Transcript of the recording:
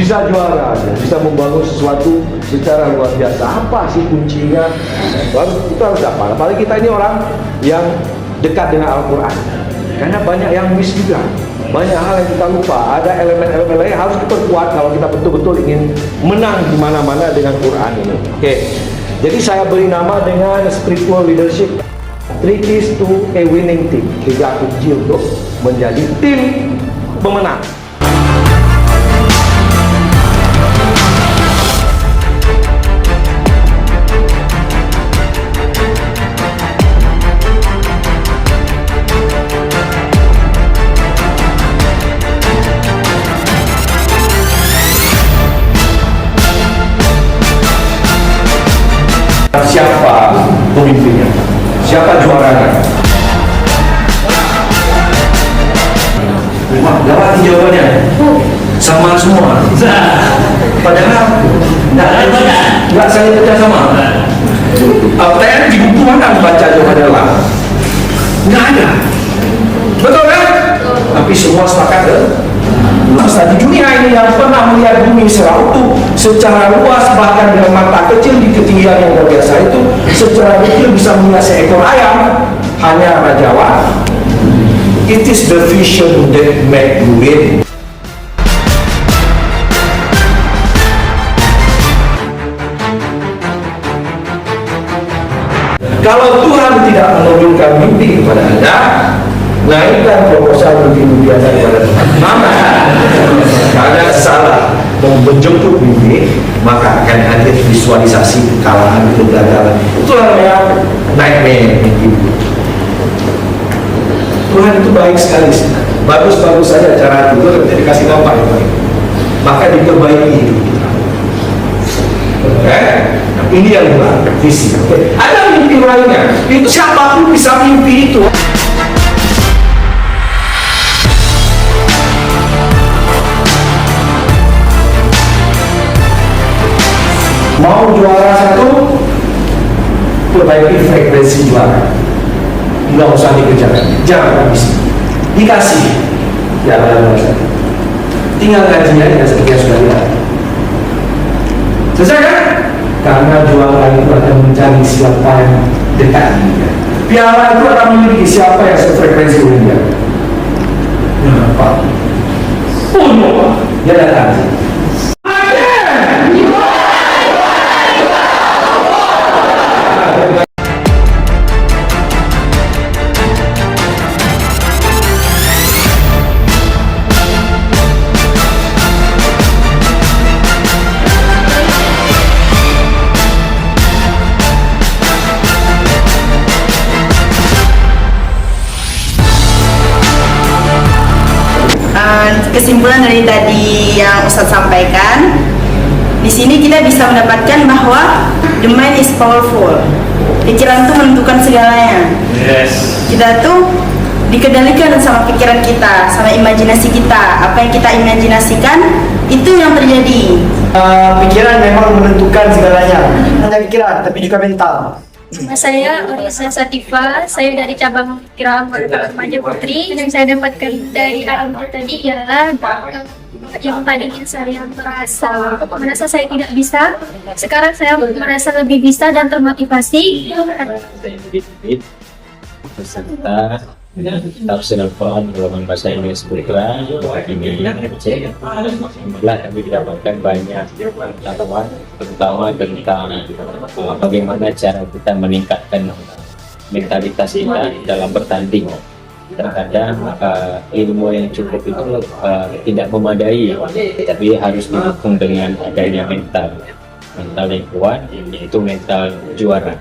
bisa juara, bisa membangun sesuatu secara luar biasa. Apa sih kuncinya? Kita harus apa? Apalagi kita ini orang yang dekat dengan Al-Quran. Karena banyak yang miss juga, banyak hal yang kita lupa. Ada elemen-elemen lain yang harus diperkuat kalau kita betul-betul ingin menang di mana-mana dengan Quran ini. Oke, jadi saya beri nama dengan spiritual leadership. 3 keys to a winning team. 3 kunci untuk menjadi tim pemenang. Siapa pemimpinnya? Siapa juaranya? Wah, dapat jawabannya. Sama semua. Padahal nggak saya baca sama. Pertanyaan di buku mana membaca jawabannya lah? Nggak ada. Betul kan? Tapi semua sepakat kan? Masa di dunia ini yang pernah melihat bumi secara utuh, secara luas, bahkan dengan mata kecil di ketinggian yang luar biasa itu, secara detail bisa melihat seekor ayam, hanya Raja Wah. It is the vision that make you win. Kalau Tuhan tidak menunjukkan mimpi kepada Anda, naikkan proposal begini biasa kepada Mama. Karena salah menjemput mimpi, maka akan hadir visualisasi kekalahan, kegagalan. Itulah namanya nightmare mimpi. Tuhan itu baik sekali, bagus-bagus saja cara tidur, tidak dikasih gambar yang baik, maka diperbaiki hidup kita. Nah, ini yang benar, visi. Ada mimpi lainnya, itu siapapun bisa mimpi itu. Mau juara satu, perbaiki frekuensi juara. Nggak usah dikerjakan, jangan habis. Dikasih, jangan merasa. Tinggal gajinya dengan seperti yang sudah lihat. Selesai kan? Karena juara itu akan mencari siapa yang dekat dengan dia. Piala itu akan memiliki siapa yang sefrekuensi dengan dia. Kenapa? Dia datang. Kesimpulan dari tadi yang Ustadz sampaikan, di sini kita bisa mendapatkan bahwa the mind is powerful. Pikiran itu menentukan segalanya. Yes. Kita tuh dikendalikan sama pikiran kita, sama imajinasi kita. Apa yang kita imajinasikan itu yang terjadi. Pikiran memang menentukan segalanya. Hanya pikiran, tapi juga mental. Nama saya Orisa Sativa, saya dari cabang Kiraan Remaja Putri. Yang saya dapatkan dari alam tadi ialah yang tadinya saya merasa saya tidak bisa, sekarang saya merasa lebih bisa dan termotivasi. Peserta tafsir Al-Quran dalam bahasa Inggris Putra ini alhamdulillah kami mendapatkan banyak pengetahuan terutama tentang bagaimana cara kita meningkatkan mentalitas kita dalam bertanding. Terkadang ilmu yang cukup itu tidak memadai, tapi harus didukung dengan adanya mental yang kuat, yaitu mental juara.